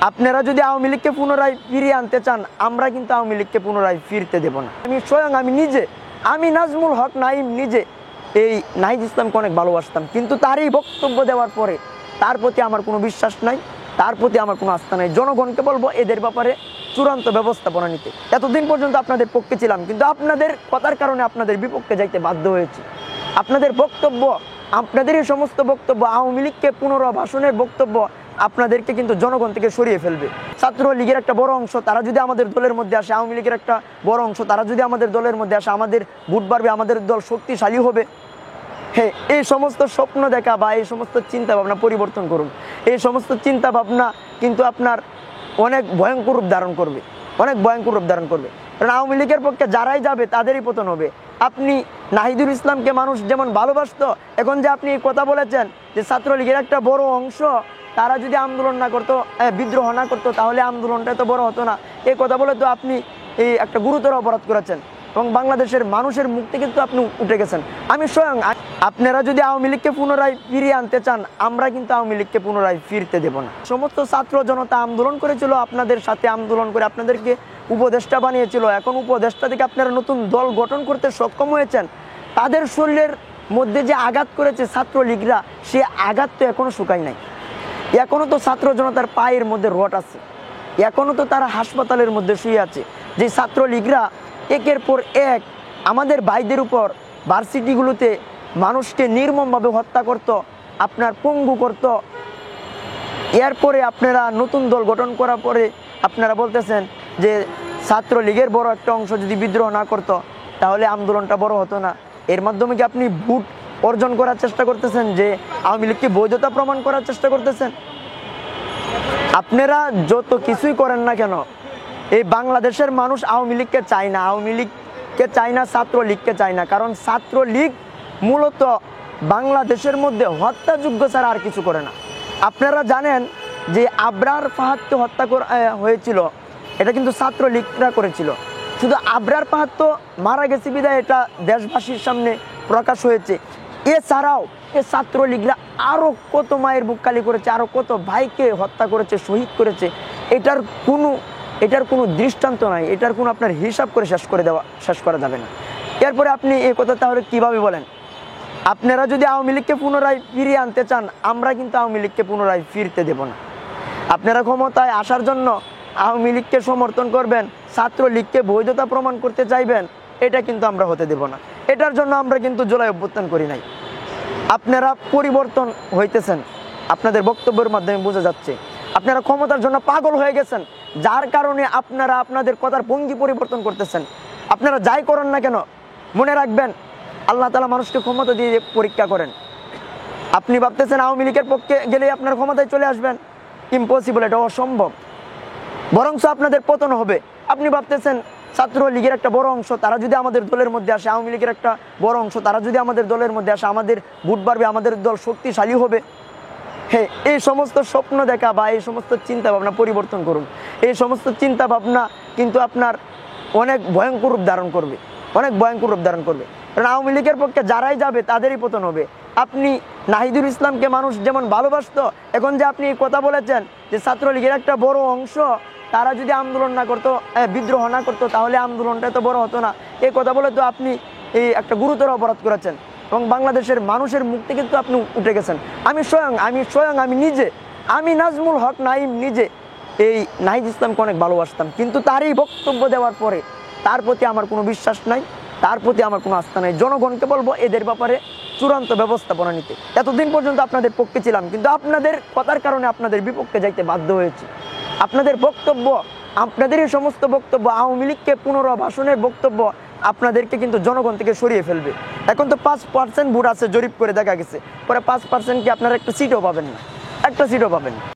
আপনারা যদি আওয়ামী লীগকে পুনরায় ফিরিয়ে আনতে চান, আমরা কিন্তু আওয়ামী লীগকে পুনরায় ফিরতে দেব না। আমি নাজমুল হক নাঈম নিজে এই নাহিদ ইসলামকে অনেক ভালোবাসতাম, কিন্তু তারই বক্তব্য দেওয়ার পরে তার প্রতি আমার কোনো বিশ্বাস নাই, তার প্রতি আমার কোনো আস্থা নাই। জনগণকে বলবো এদের ব্যাপারে চূড়ান্ত ব্যবস্থাপনা নিতে। এতদিন পর্যন্ত আপনাদের পক্ষে ছিলাম, কিন্তু আপনাদের কথার কারণে আপনাদের বিপক্ষে যাইতে বাধ্য হয়েছি। আপনাদের বক্তব্য, আপনাদের এই সমস্ত বক্তব্য, আওয়ামী লীগকে পুনর্বাসনের বক্তব্য আপনাদেরকে কিন্তু জনগণ থেকে সরিয়ে ফেলবে। ছাত্রলীগের একটা বড় অংশ তারা যদি আমাদের দলের মধ্যে আসে, আওয়ামী লীগের একটা বড় অংশ তারা যদি আমাদের দলের মধ্যে আসে, আমাদের ভোট বাড়বে, আমাদের দল শক্তিশালী হবে। হ্যাঁ, এই সমস্ত স্বপ্ন দেখা বা এই সমস্ত চিন্তা ভাবনা পরিবর্তন করুন। এই সমস্ত চিন্তা ভাবনা কিন্তু আপনার অনেক ভয়ঙ্কর রূপ ধারণ করবে, অনেক ভয়ঙ্কর রূপ ধারণ করবে। কারণ আওয়ামী লীগের পক্ষে যারাই যাবে তাদেরই পতন হবে। আপনি নাহিদুল ইসলামকে মানুষ যেমন ভালোবাসতো, এখন যে আপনি এই কথা বলেছেন যে ছাত্রলীগের একটা বড় অংশ তারা যদি আন্দোলন না করতো, বিদ্রোহ না করতো, তাহলে আন্দোলনটা এত বড় হতো না, এই কথা বলে তো আপনি এই একটা গুরুতর অপরাধ করেছেন এবং বাংলাদেশের মানুষের মুখ থেকে তো আপনি উঠে গেছেন। আমি স্বয়ং, আপনারা যদি আওয়ামী লীগকে পুনরায় ফিরিয়ে আনতে চান, আমরা কিন্তু আওয়ামী লীগকে পুনরায় ফিরতে দেব না। সমস্ত ছাত্র জনতা আন্দোলন করেছিল, আপনাদের সাথে আন্দোলন করে আপনাদেরকে উপদেষ্টা বানিয়েছিল। এখন উপদেষ্টা থেকে আপনারা নতুন দল গঠন করতে সক্ষম হয়েছেন। তাদের শরীরের মধ্যে যে আঘাত করেছে ছাত্রলীগরা, সে আঘাত তো এখনো শুকায় নাই। এখনো তো ছাত্র জনতার পায়ের মধ্যে রড আছে, এখনো তো তারা হাসপাতালের মধ্যে শুয়ে আছে। যে ছাত্রলীগরা একের পর এক আমাদের ভাইদের উপর ভার্সিটিগুলোতে মানুষকে নির্মমভাবে হত্যা করত, আপনার পঙ্গু করত। এরপরে আপনারা নতুন দল গঠন করার পরে আপনারা বলতেছেন যে ছাত্রলীগের বড় একটা অংশ যদি বিদ্রোহ না করতো তাহলে আন্দোলনটা বড় হতো না। এর মাধ্যমে কি আপনি ভোট অর্জন করার চেষ্টা করতেছেন, যে আওয়ামী লীগকে বৈধতা প্রমাণ করার চেষ্টা করতেছেন? আপনারা যত কিছুই করেন না কেন, এই বাংলাদেশের মানুষ আওয়ামী লীগকে চায় না, আওয়ামী লীগকে চায় না, ছাত্রলীগকে চায় না। কারণ ছাত্রলীগ মূলত বাংলাদেশের মধ্যে হত্যাযোগ্য ছাড়া আর কিছু করে না। আপনারা জানেন যে আবরার ফাহাদকে হত্যা হয়েছিল, এটা কিন্তু ছাত্রলীগরা করেছিল। শুধু আবরার ফাহাদ তো মারা গেছে বিদায় এটা দেশবাসীর সামনে প্রকাশ হয়েছে। এছাড়াও এ ছাত্রলীগরা আরও কত মায়ের বুক খালি করেছে, আরও কত ভাইকে হত্যা করেছে, শহীদ করেছে। এটার কোনো দৃষ্টান্ত নাই, এটার কোনো আপনার হিসাব করে শেষ করা যাবে না। এরপরে আপনি এই কথা তাহলে কীভাবে বলেন? আপনারা যদি আওয়ামী লীগকে পুনরায় ফিরিয়ে আনতে চান, আমরা কিন্তু আওয়ামী লীগকে পুনরায় ফিরতে দেব না। আপনারা ক্ষমতায় আসার জন্য আওয়ামী লীগকে সমর্থন করবেন, ছাত্রলীগকে বৈধতা প্রমাণ করতে চাইবেন, এটা কিন্তু আমরা হতে দেব না। এটার জন্য আমরা কিন্তু জুলাই অভ্যুত্থান করি নাই। আপনারা পরিবর্তন হইতেছেন, আপনাদের বক্তব্যের মাধ্যমে বোঝা যাচ্ছে। আপনারা ক্ষমতার জন্য পাগল হয়ে গেছেন, যার কারণে আপনারা আপনাদের কথার ভঙ্গি পরিবর্তন করতেছেন। আপনারা যাই করেন না কেন, মনে রাখবেন আল্লাহ তাআলা মানুষকে ক্ষমতা দিয়ে পরীক্ষা করেন। আপনি ভাবতেছেন আওয়ামী লীগের পক্ষে গেলেই আপনার ক্ষমতায় চলে আসবেন, ইম্পসিবল, এটা অসম্ভব। বরঞ্চ আপনাদের পতন হবে। আপনি ভাবতেছেন ছাত্রলীগের একটা বড় অংশ তারা যদি আমাদের দলের মধ্যে আসে, আওয়ামী লীগের একটা বড় অংশ তারা যদি আমাদের দলের মধ্যে আসে, আমাদের ভোট বাড়বে, আমাদের দল শক্তিশালী হবে। হ্যাঁ, এই সমস্ত স্বপ্ন দেখা বা এই সমস্ত চিন্তা ভাবনা পরিবর্তন করুন। এই সমস্ত চিন্তা ভাবনা কিন্তু আপনার অনেক ভয়ঙ্কর রূপ ধারণ করবে, অনেক ভয়ঙ্কর রূপ ধারণ করবে। কারণ আওয়ামী লীগের পক্ষে যারাই যাবে তাদেরই পতন হবে। আপনি নাহিদুল ইসলামকে মানুষ যেমন ভালোবাসতো, এখন যে আপনি এই কথা বলেছেন যে ছাত্রলীগের একটা বড় অংশ তারা যদি আন্দোলন না করতো, বিদ্রোহ না করতো, তাহলে আন্দোলনটা এত বড় হতো না, এই কথা বলে তো আপনি এই একটা গুরুতর অপরাধ করেছেন এবং বাংলাদেশের মানুষের মুখ থেকে তো আপনি উঠে গেছেন। আমি নাজমুল হক নাঈম নিজে এই নাহিদ ইসলামকে অনেক ভালোবাসতাম, কিন্তু তারই বক্তব্য দেওয়ার পরে তার প্রতি আমার কোনো বিশ্বাস নাই, তার প্রতি আমার কোনো আস্থা নাই। জনগণকে বলবো এদের ব্যাপারে চূড়ান্ত ব্যবস্থাপনা নিতে। এতদিন পর্যন্ত আপনাদের পক্ষে ছিলাম, কিন্তু আপনাদের কথার কারণে আপনাদের বিপক্ষে যাইতে বাধ্য হয়েছি। আপনাদের বক্তব্য, আপনাদের এই সমস্ত বক্তব্য, আওয়ামী লীগকে পুনর্বাসনের বক্তব্য আপনাদেরকে কিন্তু জনগণ থেকে সরিয়ে ফেলবে। এখন তো 5% ভোট আছে, জরিপ করে দেখা গেছে, পরে 5% কি আপনারা একটা সিটও পাবেন না, একটা সিটও পাবেন না।